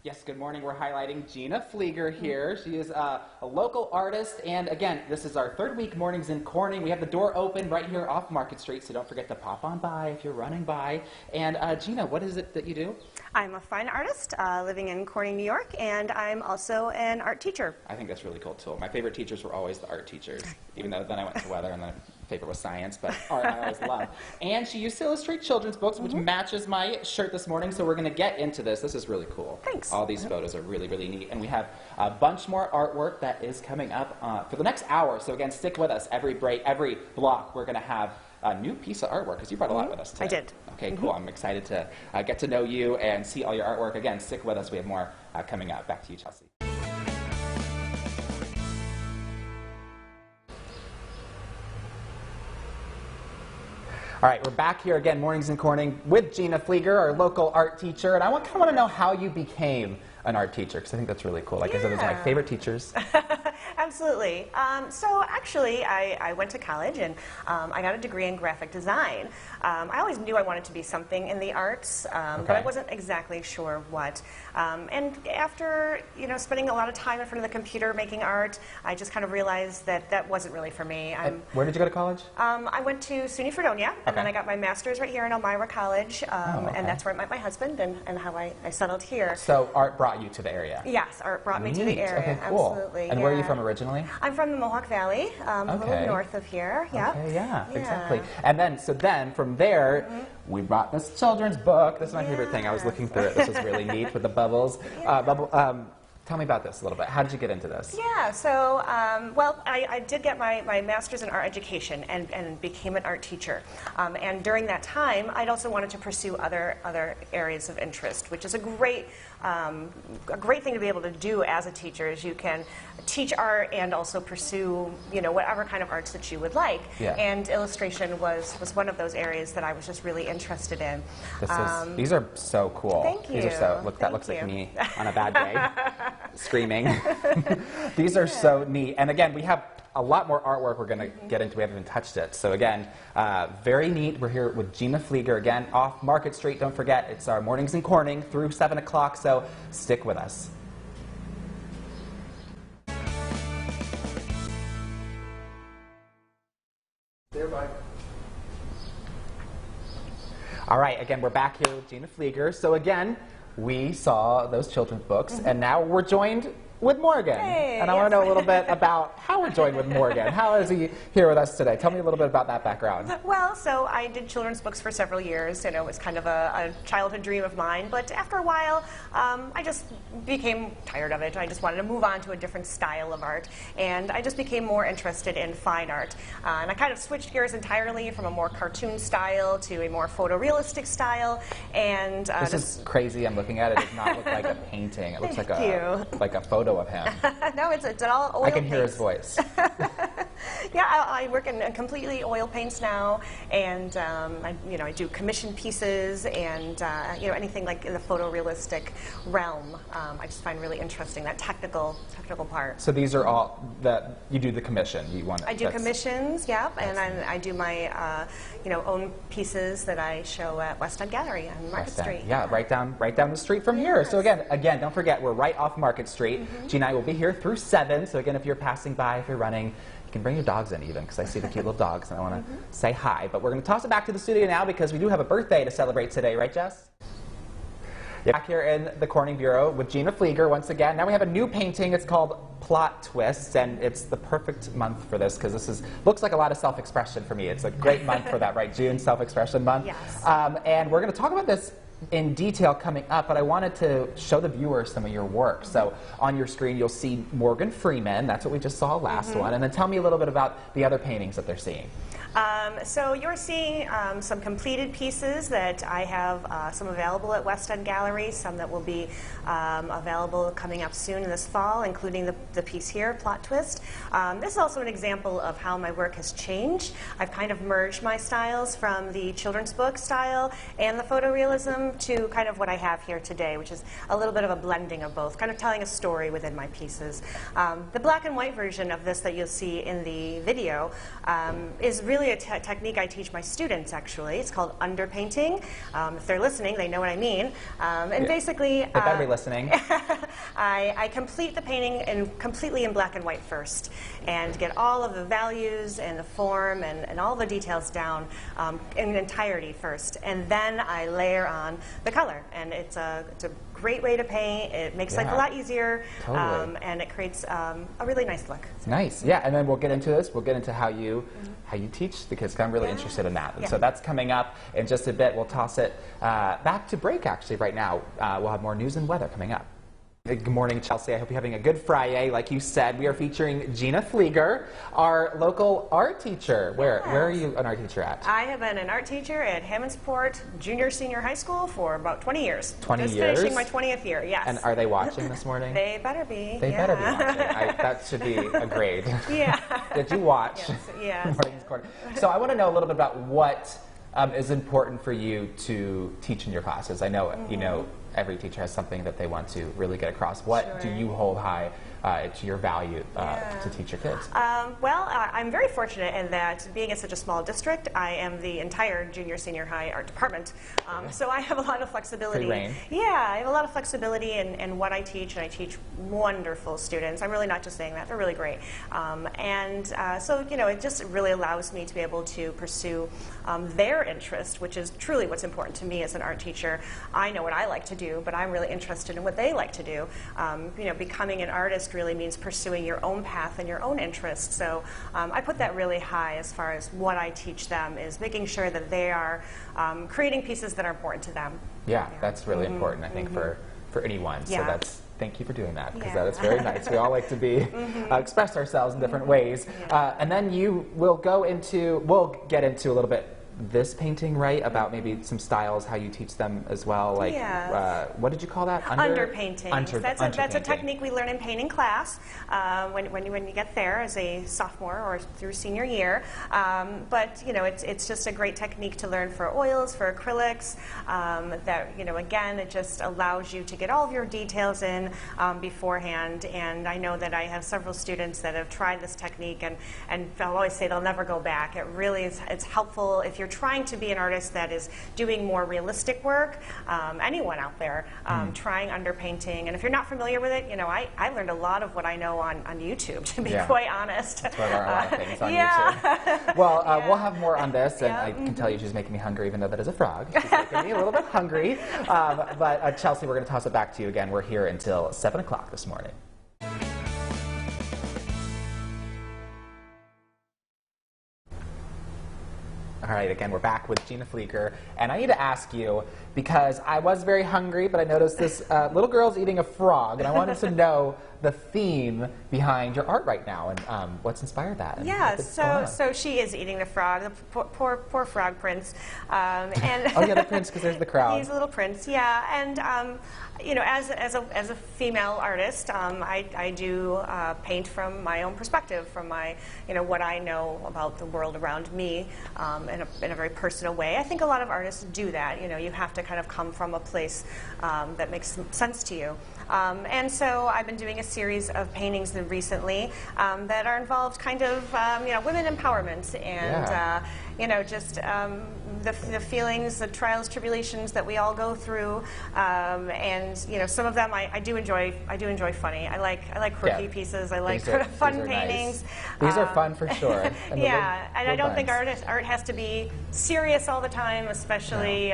Yes, good morning. We're highlighting Gina Pfleegor here. She is a local artist, and again, this is our third week Mornings in Corning. We have the door open right here off Market Street, so don't forget to pop on by if you're running by. And Gina, what is it that you do? I'm a fine artist living in Corning, New York, and I'm also an art teacher. I think that's really cool too. My favorite teachers were always the art teachers, even though then I went to weather and then favorite was science, but art I always loved. And she used to illustrate children's books, which matches my shirt this morning, so we're going to get into this. This is really cool. Thanks. All these photos are really, really neat. And we have a bunch more artwork that is coming up for the next hour. So again, stick with us. Every block, we're going to have a new piece of artwork, because you brought a lot with us today. I did. Okay, cool. I'm excited to get to know you and see all your artwork. Again, stick with us. We have more coming up. Back to you, Chelsea. All right, we're back here again, Mornings in Corning, with Gina Pfleegor, our local art teacher. And I kind of want to know how you became an art teacher, because I think that's really cool. Like I said, those are my favorite teachers. Absolutely. So actually, I went to college and I got a degree in graphic design. I always knew I wanted to be something in the arts, but I wasn't exactly sure what. And after spending a lot of time in front of the computer making art, I just kind of realized that that wasn't really for me. Where did you go to college? I went to SUNY Fredonia, and then I got my master's right here in Elmira College, and that's where I met my husband and how I settled here. So art brought you to the area? Yes, art brought me to the area. Okay, cool. Absolutely. And where are you from originally? I'm from the Mohawk Valley, a little north of here. Yeah. Okay, yeah, exactly. And then, from there, we brought this children's book. This is my favorite thing. I was looking through it. This is really neat with the bubbles. Tell me about this a little bit. How did you get into this? Yeah, so, well, I did get my master's in art education and became an art teacher. And during that time, I'd also wanted to pursue other areas of interest, which is a great thing to be able to do as a teacher, is you can teach art and also pursue, whatever kind of arts that you would like. Yeah. And illustration was one of those areas that I was just really interested in. These are so cool. Thank you. These are that looks like me on a bad day, screaming. These are so neat. And again, we have a lot more artwork we're going to get into. We haven't even touched it. So again, very neat. We're here with Gina Pfleegor again off Market Street. Don't forget, it's our Mornings in Corning through 7 o'clock, so stick with us. All right, again, we're back here with Gina Pfleegor. So again, we saw those children's books, and now we're joined with Morgan. Hey, and I want to know a little bit about how we're joined with Morgan. How is he here with us today? Tell me a little bit about that background. Well, so I did children's books for several years. It was kind of a childhood dream of mine. But after a while, I just became tired of it. I just wanted to move on to a different style of art. And I just became more interested in fine art. And I kind of switched gears entirely from a more cartoon style to a more photorealistic style. And this is crazy. I'm looking at it. It does not look like a painting. It looks like a photo of him. No, it's all oil I can hear paints. his voice. Yeah, I work in completely oil paints now, and I do commission pieces and anything like in the photorealistic realm. I just find really interesting that technical part. So these are all that you do the commission. I do commissions, yep, and I do my own pieces that I show at West End Gallery on Market Street. Yeah, right down the street from here. So again, don't forget, we're right off Market Street. Gina and I will be here through 7. So again, if you're passing by, if you're running, you can bring your dogs in even, because I see the cute little dogs and I want to say hi. But we're going to toss it back to the studio now, because we do have a birthday to celebrate today, right, Jess? Yeah. Back here in the Corning Bureau with Gina Pfleegor once again. Now we have a new painting. It's called Plot Twists, and it's the perfect month for this, because this looks like a lot of self-expression for me. It's a great month for that, right? June, self-expression month. Yes. And we're going to talk about this in detail coming up, but I wanted to show the viewers some of your work. So on your screen, you'll see Morgan Freeman. That's what we just saw last one. And then tell me a little bit about the other paintings that they're seeing. So you're seeing some completed pieces that I have some available at West End Gallery, some that will be available coming up soon in this fall, including the piece here, Plot Twist. This is also an example of how my work has changed. I've kind of merged my styles from the children's book style and the photorealism to kind of what I have here today, which is a little bit of a blending of both, kind of telling a story within my pieces. The black and white version of this that you'll see in the video is really actually a technique I teach my students, actually. It's called underpainting. If they're listening, they know what I mean. And basically... They better be listening. I complete the painting completely in black and white first, and get all of the values and the form and all the details down in entirety first. And then I layer on the color. And it's a great way to paint. It makes life a lot easier, and it creates a really nice look. Nice, yeah. And then we'll get into this. We'll get into how you teach the kids, 'cause I'm really interested in that. And so that's coming up in just a bit. We'll toss it back to break, actually, right now. We'll have more news and weather coming up. Good morning, Chelsea. I hope you're having a good Friday. Like you said, we are featuring Gina Pfleegor, our local art teacher. Where are you an art teacher at? I have been an art teacher at Hammondsport Junior Senior High School for about 20 years. 20 years? Just finishing my 20th year, yes. And are they watching this morning? They better be. They better be watching. That should be a grade. Yeah. Did you watch? Yes. Morning's Corner. So I want to know a little bit about what is important for you to teach in your classes. I know, you know, every teacher has something that they want to really get across. What do you hold high to your value to teach your kids? Well, I'm very fortunate in that being in such a small district, I am the entire junior senior high art department. So I have a lot of flexibility. Free reign. Yeah, I have a lot of flexibility in what I teach, and I teach wonderful students. I'm really not just saying that, they're really great. So, you know, it just really allows me to be able to pursue their interest, which is truly what's important to me as an art teacher. I know what I like to do, but I'm really interested in what they like to do. You know, becoming an artist really means pursuing your own path and your own interests. So I put that really high as far as what I teach them is making sure that they are creating pieces that are important to them. Yeah, that's really important, I think, for anyone. So that's, thank you for doing that, because that is very nice. We all like to be express ourselves in different ways. And then we'll get into a little bit this painting, right? About maybe some styles, how you teach them as well. Like, what did you call that? Underpainting. That's a Underpainting. technique we learn in painting class when you get there as a sophomore or through senior year. But you know, it's just a great technique to learn for oils, for acrylics. That, you know, again, it just allows you to get all of your details in beforehand. And I know that I have several students that have tried this technique, and I'll always say they'll never go back. It really is. It's helpful if you're trying to be an artist that is doing more realistic work. Anyone out there trying underpainting, and if you're not familiar with it, you know, I learned a lot of what I know on YouTube, to be quite honest. That's why there are a lot of things on YouTube. Well, we'll have more on this, and I can tell you she's making me hungry, even though that is a frog. She's making me a little bit hungry. But Chelsea, we're going to toss it back to you again. We're here until 7 o'clock this morning. All right, again, we're back with Gina Pfleegor, and I need to ask you, because I was very hungry, but I noticed this little girl's eating a frog, and I wanted to know the theme behind your art right now, and what's inspired that. Yeah, so she is eating the frog, the poor frog prince. And oh, yeah, the prince, because there's the crowd. He's a little prince, yeah, and you know, as a female artist, I do paint from my own perspective, from my, you know, what I know about the world around me, in a very personal way. I think a lot of artists do that. You know, you have to kind of come from a place that makes sense to you. And so I've been doing a series of paintings recently that are involved kind of, you know, women empowerment and, you know, just the feelings, the trials, tribulations that we all go through, and you know, some of them I do enjoy funny. I like quirky pieces. I like sort of fun paintings. Nice. These are fun for sure. And and I don't think art has to be serious all the time, especially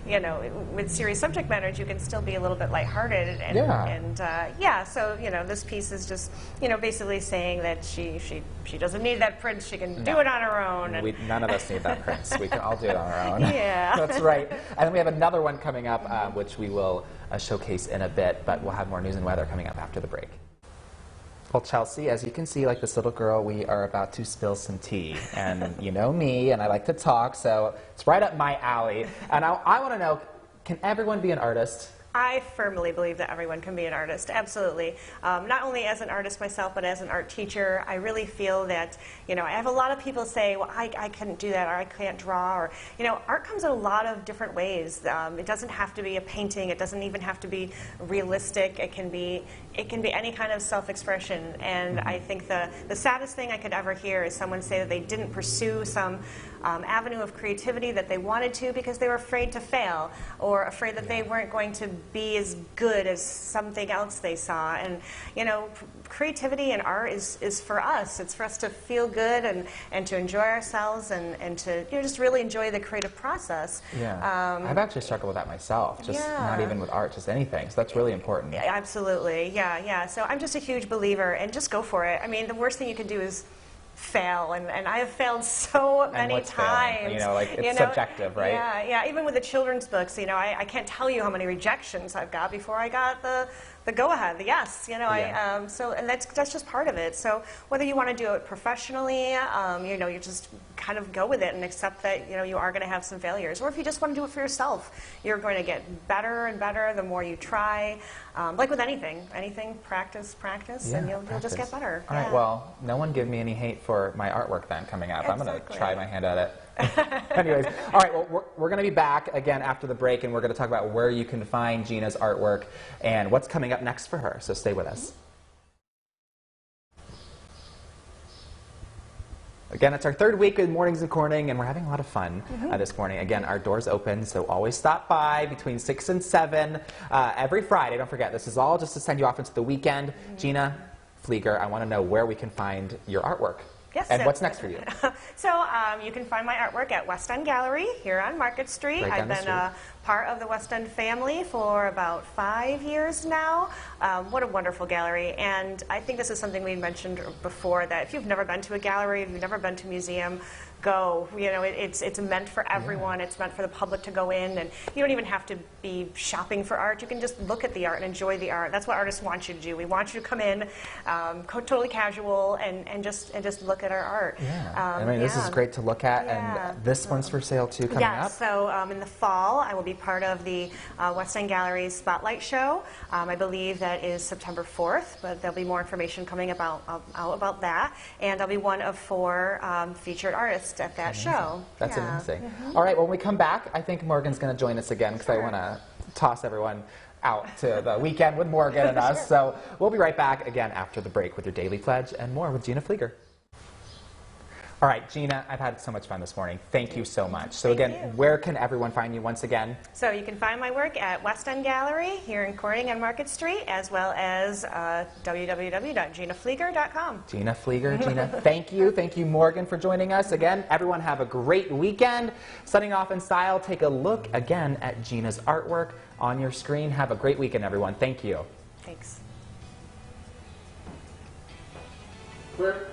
you know, with serious subject matters. You can still be a little bit lighthearted, and so you know, this piece is just, you know, basically saying that she doesn't need that prince. She can do it on her own. None of us need that prince. We can all do it on our own. Yeah. That's right. And then we have another one coming up, which we will showcase in a bit, but we'll have more news and weather coming up after the break. Well, Chelsea, as you can see, like this little girl, we are about to spill some tea. And you know me, and I like to talk, so it's right up my alley. And I want to know, can everyone be an artist? I firmly believe that everyone can be an artist, absolutely. Not only as an artist myself, but as an art teacher, I really feel that, I have a lot of people say, well, I couldn't do that, or I can't draw, or, art comes in a lot of different ways. It doesn't have to be a painting, it doesn't even have to be realistic, it can be any kind of self-expression, and I think the saddest thing I could ever hear is someone say that they didn't pursue some avenue of creativity that they wanted to because they were afraid to fail, or afraid that they weren't going to be as good as something else they saw. And creativity and art is for us. It's for us to feel good and to enjoy ourselves and to just really enjoy the creative process. Yeah. I've actually struggled with that myself, just not even with art, just anything. So that's really important. Yeah, absolutely. Yeah. So I'm just a huge believer, and just go for it. I mean, the worst thing you can do is fail, and I have failed so many times. It's subjective, right? Yeah. Even with the children's books, I can't tell you how many rejections I've got before I got the go-ahead, the yes. And that's just part of it. So whether you want to do it professionally, you just kind of go with it and accept that you are going to have some failures, or if you just want to do it for yourself, you're going to get better and better the more you try. Like with anything, practice, and you'll just get better. All right, well, no one give me any hate for my artwork then coming up. Exactly. I'm going to try my hand at it. Anyways, all right, well, we're going to be back again after the break, and we're going to talk about where you can find Gina's artwork and what's coming up next for her, so stay with us. Again, it's our third week in Mornings in Corning, and we're having a lot of fun this morning. Again, our door's open, so always stop by between 6 and 7 every Friday. Don't forget, this is all just to send you off into the weekend. Gina Pfleegor, I want to know where we can find your artwork. Yes, and what's next for you? So you can find my artwork at West End Gallery here on Market Street. I've been part of the West End family for about 5 years now. What a wonderful gallery. And I think this is something we mentioned before, that if you've never been to a gallery, if you've never been to a museum, go. It's meant for everyone. It's meant for the public to go in, and you don't even have to be shopping for art. You can just look at the art and enjoy the art. That's what artists want you to do. We want you to come in totally casual and just look at our art. Yeah. This is great to look at, and this one's for sale too coming up. So in the fall, I will be part of the West End Gallery's Spotlight Show. I believe that is September 4th, but there'll be more information coming out about that. And I'll be one of 4 featured artists at that show. That's amazing. All right, when we come back, I think Morgan's going to join us again, because I want to toss everyone out to the weekend with Morgan and us. So we'll be right back again after the break with your Daily Pledge and more with Gina Pfleegor. All right, Gina, I've had so much fun this morning. Thank you so much. So again, where can everyone find you once again? So you can find my work at West End Gallery here in Corning on Market Street, as well as www.ginapfleegor.com. Gina Pfleegor. Gina, thank you. Thank you, Morgan, for joining us. Again, everyone have a great weekend. Signing off in style, take a look again at Gina's artwork on your screen. Have a great weekend, everyone. Thank you. Thanks. Clear.